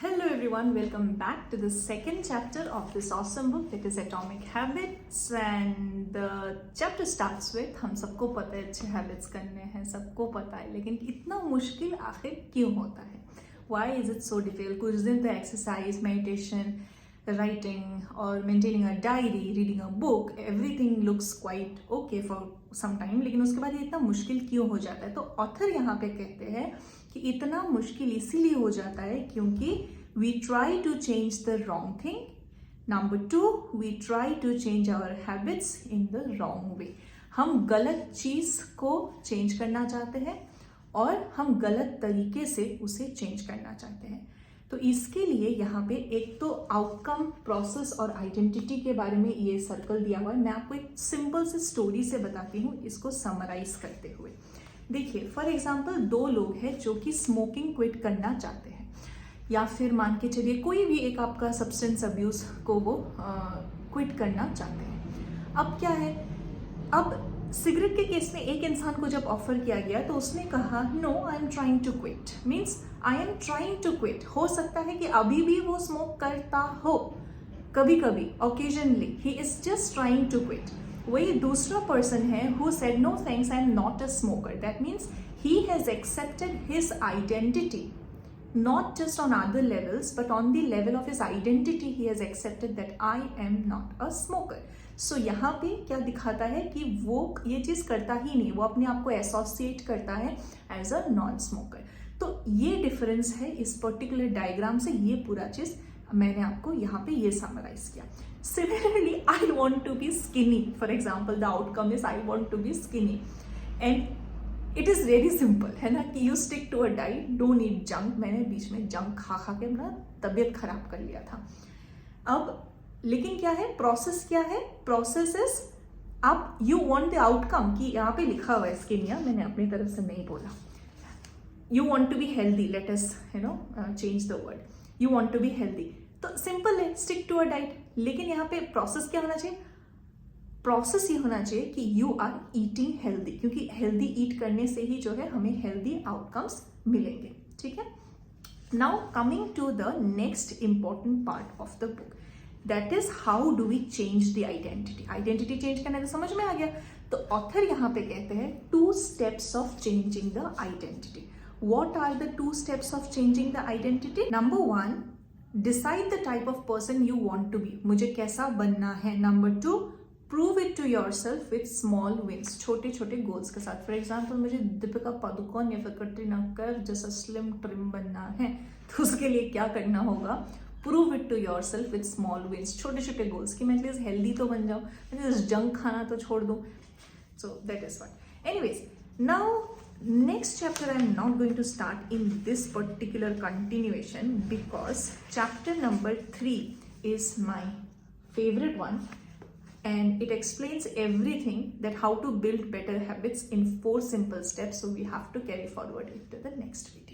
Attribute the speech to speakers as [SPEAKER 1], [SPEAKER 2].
[SPEAKER 1] Hello everyone, welcome back to the second chapter of this awesome book that is Atomic Habits, and the chapter starts with हम सबको पता है अच्छे habits करने हैं, सबको पता है, लेकिन इतना मुश्किल आखिर क्यों होता है? Why is it so difficult? कुछ दिन तो exercise, meditation, writing or maintaining a diary, reading a book, everything looks quite okay for some time, लेकिन उसके बाद ये इतना मुश्किल क्यों हो जाता है? तो ऑथर यहाँ पे कहते हैं कि इतना मुश्किल इसीलिए हो जाता है क्योंकि we try to change the wrong thing. Number 2, we try to change our habits in the wrong way. हम गलत चीज को चेंज करना चाहते हैं और हम गलत तरीके से उसे चेंज करना चाहते हैं। तो इसके लिए यहाँ पे एक तो आउटकम, प्रोसेस और आइडेंटिटी के बारे में ये सर्कल दिया हुआ है। मैं आपको एक सिंपल सी स्टोरी से बताती हूँ इसको समराइज करते हुए। देखिए, फॉर एग्जाम्पल दो लोग हैं जो कि स्मोकिंग क्विट करना चाहते हैं, या फिर मान के चलिए कोई भी एक आपका सब्सटेंस अब्यूज को वो क्विट करना चाहते हैं। अब क्या है, अब सिगरेट के केस में एक इंसान को जब ऑफर किया गया तो उसने कहा no, I am trying to quit, means I am trying to quit. हो सकता है कि अभी भी वो स्मोक करता हो, कभी कभी occasionally, he is just trying to quit. वही दूसरा पर्सन है who said no thanks, I am not a smoker. That means he has accepted his identity, not just on other levels but on the level of his identity he has accepted that I am not a smoker. So यहाँ पे क्या दिखाता है कि वो ये चीज़ करता ही नहीं, वो अपने आप को एसोसिएट करता है एज अ नॉन स्मोकर। तो ये डिफरेंस है इस पर्टिकुलर डायग्राम से, ये पूरा चीज़ मैंने आपको यहाँ पे ये समराइज किया। Similarly, I want to be skinny. For example, the outcome is I want to be skinny, and it is very simple है ना कि you stick to a diet, don't eat junk. मैंने बीच में जंक खा के अपना तबीयत खराब कर लिया था। अब लेकिन क्या है, प्रोसेस क्या है? प्रोसेस इज अब यू वांट द आउटकम, कि यहाँ पे लिखा हुआ है स्किनिया, मैंने अपनी तरफ से नहीं बोला। You want to be healthy, let us change the word, you want to be healthy. तो सिंपल है, स्टिक टू अ डाइट। लेकिन यहाँ पे प्रोसेस क्या होना चाहिए? प्रोसेस ये होना चाहिए कि यू आर ईटिंग हेल्दी, क्योंकि हेल्दी ईट करने से ही जो है हमें हेल्दी आउटकम्स मिलेंगे। ठीक है, now coming to the next important part of the book, that is how do we change the identity. Identity change करना तो समझ में आ गया। तो ऑथर यहाँ पे कहते हैं 2 steps of changing the identity. What are the 2 steps of changing the identity? Number 1, decide the type of person you want to be, मुझे कैसा बनना है। नंबर 2, prove it to yourself with small wins, छोटे छोटे goals के साथ। For example, मुझे दीपिका पादुकोण या फिर कटरीना कैफ जैसा स्लिम ट्रिम बनना है, तो उसके लिए क्या करना होगा? Prove it to yourself with small wins, छोटे छोटे गोल्स, कि मैं एटलीस्ट हेल्दी तो बन जाऊँ, एटलीस्ट जंक खाना तो छोड़ दूँ। So that is what. Anyways, now next chapter I am not going to start in this particular continuation because chapter number 3 is my favorite one, and it explains everything that how to build better habits in 4 simple steps. So we have to carry forward it to the next video.